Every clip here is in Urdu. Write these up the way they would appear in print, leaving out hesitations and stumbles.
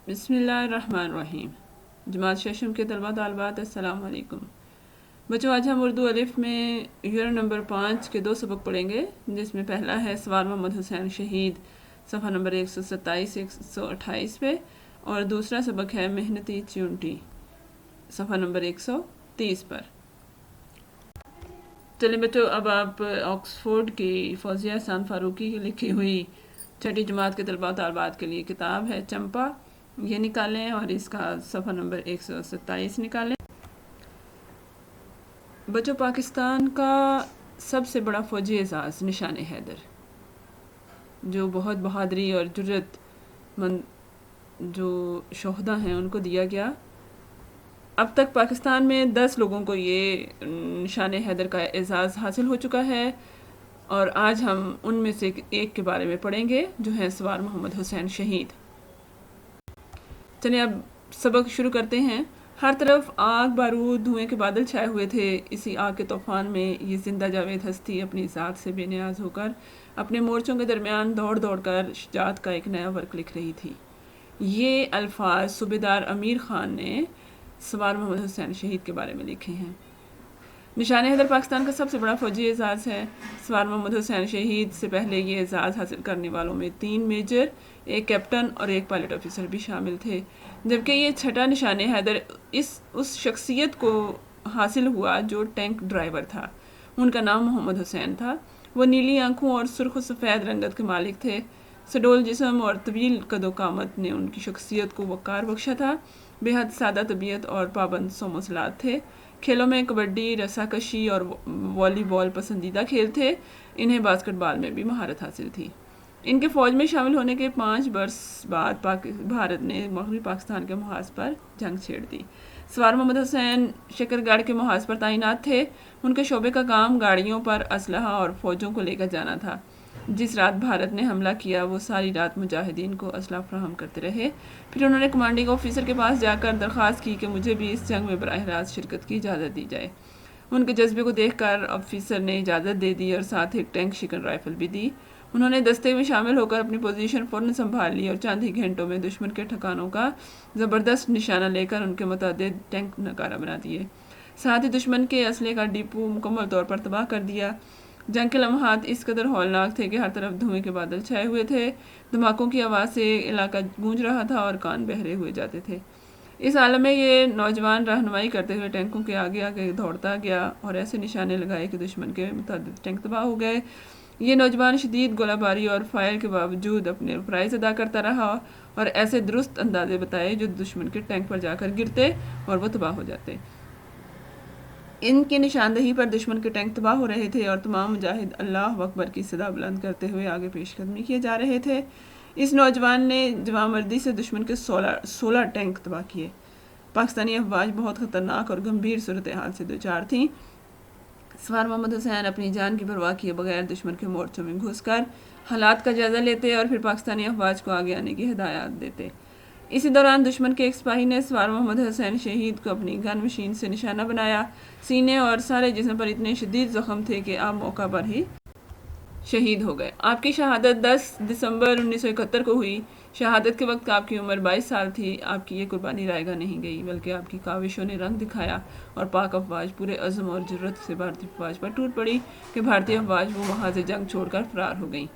بسم اللہ الرحمن الرحیم۔ جماعت ششم کے طلبہ طالبات السلام علیکم بچوں، آج ہم اردو الف میں یونٹ نمبر 5 کے 2 سبق پڑھیں گے، جس میں پہلا ہے سوار محمد حسین شہید صفحہ نمبر 127-128 پہ، اور دوسرا سبق ہے محنتی چیونٹی صفحہ نمبر 130 پر۔ چلیں بچوں، اب آپ آکسفورڈ کی فوزیہ احسان فاروقی کی لکھی ہوئی چھٹی جماعت کے طلبہ طالبات کے لیے کتاب ہے چمپا، یہ نکالیں اور اس کا صفحہ نمبر 127 نکالیں۔ بچوں، پاکستان کا سب سے بڑا فوجی اعزاز نشان حیدر، جو بہت بہادری اور جرت مند جو شہدا ہیں ان کو دیا گیا۔ اب تک پاکستان میں 10 لوگوں کو یہ نشان حیدر کا اعزاز حاصل ہو چکا ہے، اور آج ہم ان میں سے ایک کے بارے میں پڑھیں گے جو ہے سوار محمد حسین شہید۔ چلیں اب سبق شروع کرتے ہیں۔ ہر طرف آگ بارود دھوئیں کے بادل چھائے ہوئے تھے۔ اسی آگ کے طوفان میں یہ زندہ جاوید ہستی اپنی ذات سے بے نیاز ہو کر اپنے مورچوں کے درمیان دوڑ دوڑ کر شجاعت کا ایک نیا ورق لکھ رہی تھی۔ یہ الفاظ صوبیدار امیر خان نے سوار محمد حسین شہید کے بارے میں لکھے ہیں۔ نشان حیدر پاکستان کا سب سے بڑا فوجی اعزاز ہے۔ سوار محمد حسین شہید سے پہلے یہ اعزاز حاصل کرنے والوں میں 3 میجر، ایک کیپٹن اور ایک پائلٹ آفیسر بھی شامل تھے، جبکہ یہ چھٹا نشان حیدر اس شخصیت کو حاصل ہوا جو ٹینک ڈرائیور تھا۔ ان کا نام محمد حسین تھا۔ وہ نیلی آنکھوں اور سرخ و سفید رنگت کے مالک تھے۔ سڈول جسم اور طویل قد و قامت نے ان کی شخصیت کو وقار بخشا تھا۔ بے حد سادہ طبیعت اور پابند سو مواصلات تھے۔ کھیلوں میں کبڈی، رسا کشی اور والی بال پسندیدہ کھیل تھے۔ انہیں باسکٹ بال میں بھی مہارت حاصل تھی۔ ان کے فوج میں شامل ہونے کے 5 برس بعد بھارت نے مغربی پاکستان کے محاذ پر جنگ چھیڑ دی۔ سوار محمد حسین شکر گڑھ کے محاذ پر تعینات تھے۔ ان کے شعبے کا کام گاڑیوں پر اسلحہ اور فوجوں کو لے کر جانا تھا۔ جس رات بھارت نے حملہ کیا وہ ساری رات مجاہدین کو اسلحہ فراہم کرتے رہے۔ پھر انہوں نے کمانڈنگ آفیسر کے پاس جا کر درخواست کی کہ مجھے بھی اس جنگ میں براہ راست شرکت کی اجازت دی جائے۔ ان کے جذبے کو دیکھ کر آفیسر نے اجازت دے دی اور ساتھ ایک ٹینک شکن رائفل بھی دی۔ انہوں نے دستے میں شامل ہو کر اپنی پوزیشن فوراً سنبھال لی اور چند ہی گھنٹوں میں دشمن کے ٹھکانوں کا زبردست نشانہ لے کر ان کے متعدد ٹینک ناکارہ بنا دیے۔ ساتھ ہی دشمن کے اسلحے کا ڈپو مکمل طور پر تباہ کر دیا۔ جنگ کے لمحات اس قدر ہولناک تھے کہ ہر طرف دھوئیں کے بادل چھائے ہوئے تھے۔ دھماکوں کی آواز سے علاقہ گونج رہا تھا اور کان بہرے ہوئے جاتے تھے۔ اس عالم میں یہ نوجوان رہنمائی کرتے ہوئے ٹینکوں کے آگے آگے دوڑتا گیا اور ایسے نشانے لگائے کہ دشمن کے متعدد ٹینک تباہ ہو گئے۔ یہ نوجوان شدید گولہ باری اور فائر کے باوجود اپنے فرائض ادا کرتا رہا اور ایسے درست اندازے بتائے جو دشمن کے ٹینک پر جا کر گرتے اور وہ تباہ ہو جاتے۔ ان کی نشاندہی پر دشمن کے ٹینک تباہ ہو رہے تھے اور تمام مجاہد اللہ اکبر کی صدا بلند کرتے ہوئے آگے پیش قدمی کیے جا رہے تھے۔ اس نوجوان نے جوانمردی سے دشمن کے 16 ٹینک تباہ کیے۔ پاکستانی افواج بہت خطرناک اور گمبھیر صورتحال سے دوچار تھیں۔ سوار محمد حسین اپنی جان کی پرواہ کیے بغیر دشمن کے مورچوں میں گھس کر حالات کا جائزہ لیتے اور پھر پاکستانی افواج کو آگے آنے کی ہدایات دیتے۔ اسی دوران دشمن کے ایک سپاہی نے سوار محمد حسین شہید کو اپنی گن مشین سے نشانہ بنایا۔ سینے اور سارے جسم پر اتنے شدید زخم تھے کہ آپ موقع پر ہی شہید ہو گئے۔ آپ کی شہادت 10 دسمبر 1971 کو ہوئی۔ شہادت کے وقت آپ کی عمر 22 سال تھی۔ آپ کی یہ قربانی رائے گاہ نہیں گئی، بلکہ آپ کی کاوشوں نے رنگ دکھایا اور پاک افواج پورے عزم اور جرت سے بھارتی افواج پر ٹوٹ پڑی کہ بھارتی افواج وہ محاذ جنگ چھوڑ کر فرار ہو گئیں۔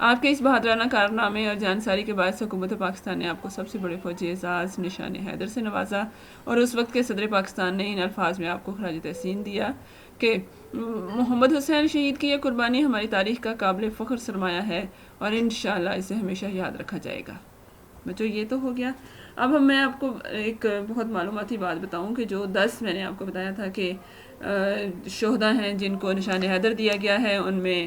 آپ کے اس بہادرانہ کارنامے اور جانساری کے باعث حکومت پاکستان نے آپ کو سب سے بڑے فوجی اعزاز نشان حیدر سے نوازا، اور اس وقت کے صدر پاکستان نے ان الفاظ میں آپ کو خراج تحسین دیا کہ محمد حسین شہید کی یہ قربانی ہماری تاریخ کا قابل فخر سرمایہ ہے اور انشاءاللہ اسے ہمیشہ یاد رکھا جائے گا۔ بچوں، یہ تو ہو گیا۔ اب میں آپ کو ایک بہت معلوماتی بات بتاؤں کہ جو 10 میں نے آپ کو بتایا تھا کہ شہدا ہیں جن کو نشان حیدر دیا گیا ہے، ان میں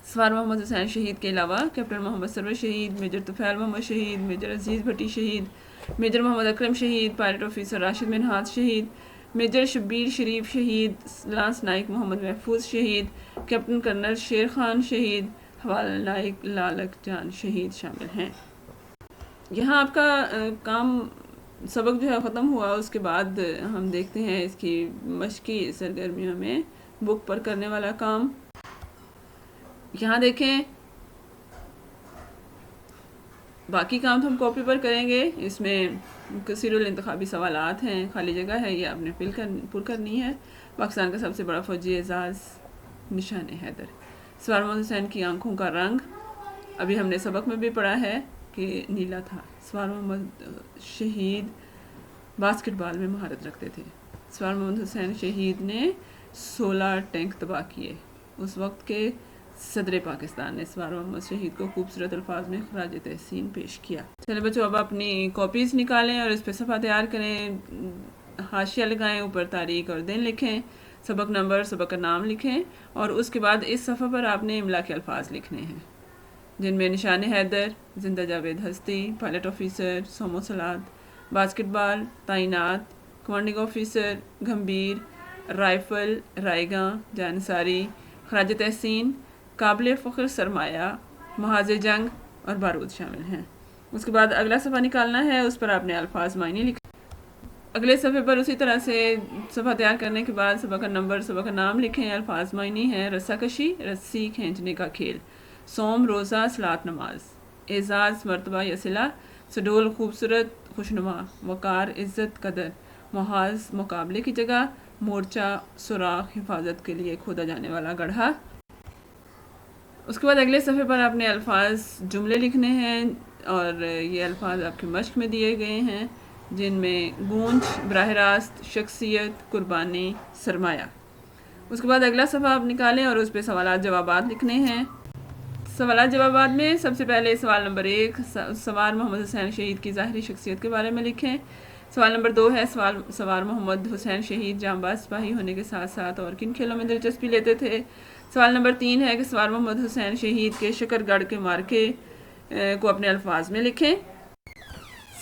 سوار محمد حسین شہید کے علاوہ کیپٹن محمد سرور شہید، میجر طفیل محمد شہید، میجر عزیز بھٹی شہید، میجر محمد اکرم شہید، پائلٹ آفیسر راشد منہاج شہید، میجر شبیر شریف شہید، لانس نائک محمد محفوظ شہید، کیپٹن کرنل شیر خان شہید، حوالہ نائک لالک جان شہید شامل ہیں۔ یہاں آپ کا کام سبق جو ہے ختم ہوا۔ اس کے بعد ہم دیکھتے ہیں اس کی مشقی سرگرمیوں میں بک پر کرنے والا کام۔ یہاں دیکھیں باقی کام تو ہم کاپی پر کریں گے. اس میں کثیر الانتخابی سوالات ہیں، خالی جگہ ہے، یہ آپ نے پر کرنی ہے. پاکستان کا سب سے بڑا فوجی اعزاز نشان حیدر. سوار محمد حسین کی آنکھوں کا رنگ ابھی ہم نے سبق میں بھی پڑھا ہے کہ نیلا تھا. سوار محمد شہید باسکٹ بال میں مہارت رکھتے تھے. سوار محمد حسین شہید نے 16 ٹینک تباہ کیے. اس وقت کے صدر پاکستان نے سوار محمد شہید کو خوبصورت الفاظ میں خراج تحسین پیش کیا. چلے بچوں، اب اپنی کاپیز نکالیں اور اس پہ صفحہ تیار کریں، حاشیہ لگائیں، اوپر تاریخ اور دن لکھیں، سبق نمبر، سبق کا نام لکھیں، اور اس کے بعد اس صفحہ پر آپ نے املا کے الفاظ لکھنے ہیں جن میں نشان حیدر، زندہ جاوید ہستی، پائلٹ آفیسر، سومو سلاد، باسکٹ بال، تعینات، کمانڈنگ آفیسر، گھمبیر، رائفل، رائے گاں، جانساری، خراج تحسین، قابل فخر سرمایہ، محاذ جنگ اور بارود شامل ہیں. اس کے بعد اگلا صفحہ نکالنا ہے، اس پر آپ نے الفاظ معنی لکھ. اگلے صفحے پر اسی طرح سے صفحہ تیار کرنے کے بعد سبق کا نمبر، سبق کا نام لکھیں. الفاظ معنی ہیں: رسہ کشی، رسی کھینچنے کا کھیل، صوم، روزہ، صلاۃ، نماز، اعزاز، مرتبہ یا صلہ، سڈول، خوبصورت، خوشنما، وقار، عزت، قدر، محاذ، مقابلے کی جگہ، مورچہ، سوراخ، حفاظت کے لیے کھودا جانے والا گڑھا. اس کے بعد اگلے صفحے پر آپ نے الفاظ جملے لکھنے ہیں، اور یہ الفاظ آپ کے مشق میں دیے گئے ہیں جن میں گونج، براہ راست، شخصیت، قربانی، سرمایہ. اس کے بعد اگلا صفحہ آپ نکالیں اور اس پہ سوالات جوابات لکھنے ہیں. سوالات جوابات میں سب سے پہلے سوال نمبر 1، سوار محمد حسین شہید کی ظاہری شخصیت کے بارے میں لکھیں. سوال نمبر 2 ہے سوار محمد حسین شہید جانباز سپاہی ہونے کے ساتھ ساتھ اور کن کھیلوں میں دلچسپی لیتے تھے. سوال نمبر 3 ہے کہ سوار محمد حسین شہید کے شکر گڑھ کے مارکے کو اپنے الفاظ میں لکھیں.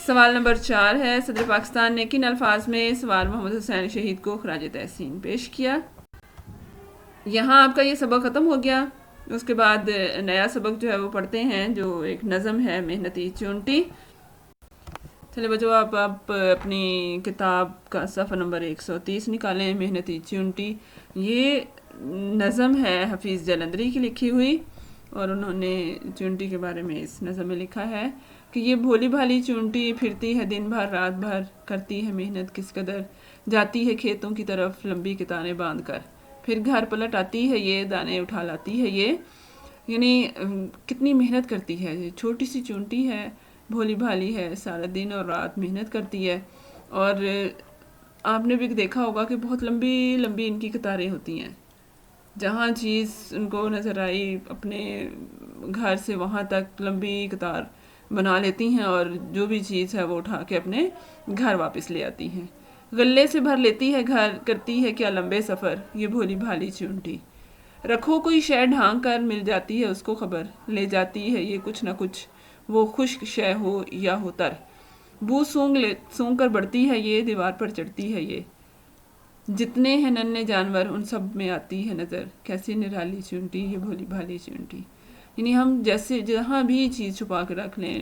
سوال نمبر 4 ہے صدر پاکستان نے کن الفاظ میں سوار محمد حسین شہید کو خراج تحسین پیش کیا. یہاں آپ کا یہ سبق ختم ہو گیا. اس کے بعد نیا سبق جو ہے وہ پڑھتے ہیں، جو ایک نظم ہے، محنتی چونٹی. چلے بچوں، آپ اپنی کتاب کا صفحہ نمبر 130 نکالیں. محنتی چونٹی یہ نظم ہے حفیظ جلندری کی لکھی ہوئی، اور انہوں نے چونٹی کے بارے میں اس نظم میں لکھا ہے کہ یہ بھولی بھالی چونٹی پھرتی ہے دن بھر رات بھر، کرتی ہے محنت کس قدر، جاتی ہے کھیتوں کی طرف لمبی کتانیں باندھ کر، پھر گھر پلٹ آتی ہے یہ، دانے اٹھا لاتی ہے یہ. یعنی کتنی محنت کرتی ہے. چھوٹی سی چونٹی ہے، بھولی بھالی ہے، سارا دن اور رات محنت کرتی ہے. اور آپ نے بھی دیکھا ہوگا کہ بہت لمبی لمبی ان کی قطاریں ہوتی ہیں. جہاں چیز ان کو نظر آئی اپنے گھر سے وہاں تک لمبی قطار بنا لیتی ہیں، اور جو بھی چیز ہے وہ اٹھا کے اپنے گھر واپس لے آتی ہیں. غلے سے بھر لیتی ہے گھر، کرتی ہے کیا لمبے سفر یہ بھولی بھالی چونٹی. رکھو کوئی شے ڈھانک کر، مل جاتی ہے اس کو خبر، لے جاتی ہے یہ کچھ نہ کچھ، وہ خشک شے ہو یا ہو تر. بو سونگ کر بڑھتی ہے یہ، دیوار پر چڑھتی ہے یہ. جتنے ہیں ننھے جانور ان سب میں آتی ہے نظر، کیسی نرالی چونٹی یہ بھولی بھالی چونٹی. یعنی ہم جیسے جہاں بھی چیز چھپا کے رکھ لیں،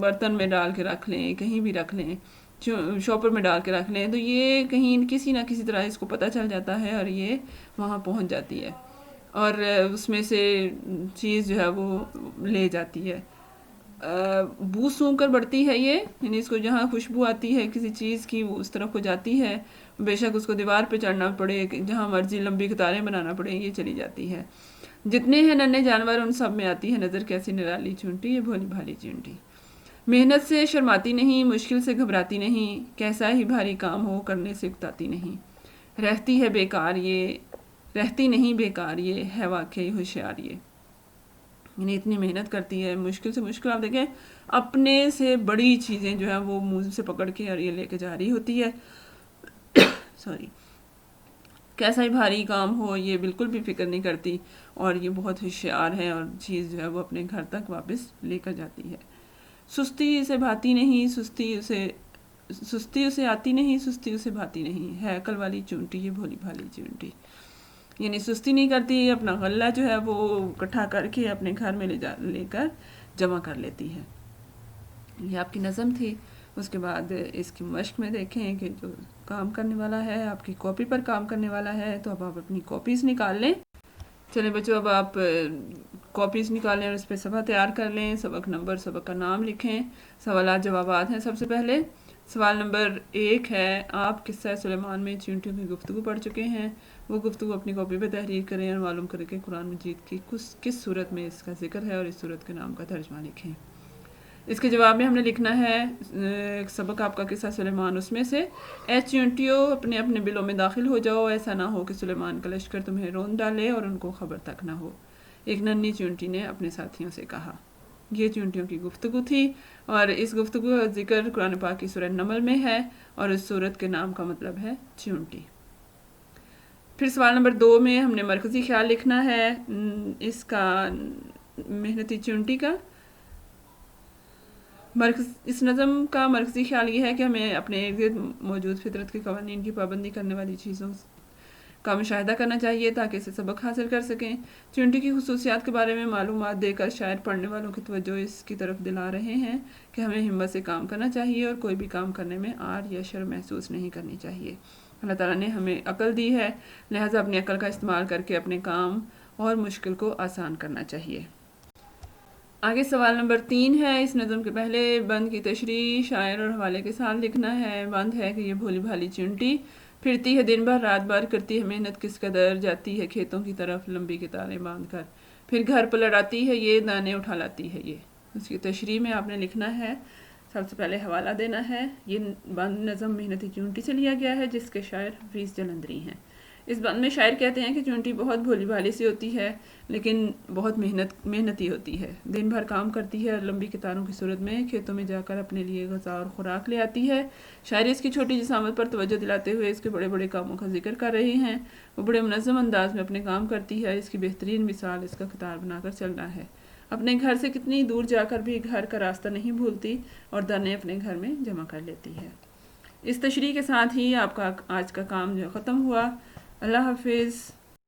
برتن میں ڈال کے رکھ لیں، کہیں بھی رکھ لیں، شاپر میں ڈال کے رکھ لیں، تو یہ کہیں کسی نہ کسی طرح اس کو پتہ چل جاتا ہے اور یہ وہاں پہنچ جاتی ہے اور اس میں سے چیز جو ہے وہ لے جاتی ہے. بو سونگ کر بڑھتی ہے یہ، یعنی اس کو جہاں خوشبو آتی ہے کسی چیز کی وہ اس طرف کو جاتی ہے، بے شک اس کو دیوار پہ چڑھنا پڑے، جہاں مرضی لمبی قطاریں بنانا پڑے، یہ چلی جاتی ہے. جتنے ہیں ننھے جانور ان سب میں آتی ہے نظر، کیسی نرالی چونٹی یہ بھولی بھالی چونٹی. محنت سے شرماتی نہیں، مشکل سے گھبراتی نہیں، کیسا ہی بھاری کام ہو کرنے سے اکتاتی نہیں. رہتی ہے بیکار یہ، رہتی نہیں بیکار یہ، ہے واقعی ہوشیار یہ. یعنی اتنی محنت کرتی ہے، مشکل سے مشکل، آپ دیکھیں اپنے سے بڑی چیزیں جو ہیں وہ منہ سے پکڑ کے اور یہ لے کے جا رہی ہوتی ہے. سوری. کیسا ہی بھاری کام ہو یہ بالکل بھی فکر نہیں کرتی، اور یہ بہت ہوشیار ہے اور چیز جو ہے وہ اپنے گھر تک واپس لے کر جاتی ہے. سستی اسے بھاتی نہیں، سستی اسے آتی نہیں، سستی اسے بھاتی نہیں، ہے عقل والی چونٹی یہ بھولی بھالی چونٹی. یعنی سستی نہیں کرتی، اپنا غلہ جو ہے وہ اکٹھا کر کے اپنے گھر میں لے کر جمع کر لیتی ہے. یہ آپ کی نظم تھی. اس کے بعد اس کی مشق میں دیکھیں کہ جو کام کرنے والا ہے آپ کی کاپی پر کام کرنے والا ہے، تو اب آپ اپنی کاپیز نکال لیں. چلیں بچوں، اب آپ کاپیز نکالیں اور اس پہ صفحہ تیار کر لیں، سبق نمبر، سبق کا نام لکھیں، سوالات جوابات ہیں۔ سب سے پہلے سوال نمبر 1 ہے، آپ قصہ سلیمان میں چیونٹیوں کی گفتگو پڑھ چکے ہیں، وہ گفتگو اپنی کاپی پہ تحریر کریں اور معلوم کریں کہ قرآن مجید کی کس صورت میں اس کا ذکر ہے اور اس صورت کے نام کا ترجمہ لکھیں۔ اس کے جواب میں ہم نے لکھنا ہے سبق آپ کا قصہ سلیمان، اس میں سے اے چیونٹیوں اپنے اپنے بلوں میں داخل ہو جاؤ، ایسا نہ ہو کہ سلیمان کا لشکر تمہیں رون ڈالے اور ان کو خبر تک نہ ہو، ایک ننھی چیونٹی نے اپنے ساتھیوں سے کہا۔ یہ چیونٹیوں کی گفتگو تھی اور اس گفتگو کا ذکر قرآن پاک کی سورہ نمل میں ہے اور اس سورت کے نام کا مطلب ہے چیونٹی۔ پھر سوال نمبر 2 میں ہم نے مرکزی خیال لکھنا ہے اس کا محنتی چیونٹی کا۔ اس نظم کا مرکزی خیال یہ ہے کہ ہمیں اپنے ارد گرد موجود فطرت کے قوانین کی پابندی کرنے والی چیزوں کا مشاہدہ کرنا چاہیے تاکہ اسے سبق حاصل کر سکیں۔ چیونٹی کی خصوصیات کے بارے میں معلومات دے کر شاعر پڑھنے والوں کی توجہ اس کی طرف دلا رہے ہیں کہ ہمیں ہمت سے کام کرنا چاہیے اور کوئی بھی کام کرنے میں آر یا شرم محسوس نہیں کرنی چاہیے۔ اللہ تعالیٰ نے ہمیں عقل دی ہے، لہٰذا اپنی عقل کا استعمال کر کے اپنے کام اور مشکل کو آسان کرنا چاہیے۔ آگے سوال نمبر 3 ہے، اس نظم کے پہلے بند کی تشریح شاعر اور حوالے کے ساتھ لکھنا ہے۔ بند ہے کہ یہ بھولی بھالی چیونٹی پھرتی ہے دن بھر رات بھر، کرتی ہے محنت کس قدر، جاتی ہے کھیتوں کی طرف لمبی کتاریں باندھ کر، پھر گھر پلٹ آتی ہے یہ، دانے اٹھا لاتی ہے یہ۔ اس کی تشریح میں آپ نے لکھنا ہے، سب سے پہلے حوالہ دینا ہے۔ یہ بند نظم محنتی چیونٹی سے لیا گیا ہے جس کے شاعر حفیظ جلندری ہیں۔ اس بند میں شاعر کہتے ہیں کہ چیونٹی بہت بھولی بھالی سی ہوتی ہے لیکن بہت محنتی ہوتی ہے، دن بھر کام کرتی ہے اور لمبی کتاروں کی صورت میں کھیتوں میں جا کر اپنے لیے غذا اور خوراک لے آتی ہے۔ شاعر اس کی چھوٹی جسامت پر توجہ دلاتے ہوئے اس کے بڑے بڑے کاموں کا ذکر کر رہے ہیں۔ وہ بڑے منظم انداز میں اپنے کام کرتی ہے، اس کی بہترین مثال اس کا قطار بنا کر چلنا ہے۔ اپنے گھر سے کتنی دور جا کر بھی گھر کا راستہ نہیں بھولتی اور دانے اپنے گھر میں جمع کر لیتی ہے۔ اس تشریح کے ساتھ ہی آپ کا آج کا کام جو ختم ہوا۔ اللہ حافظ۔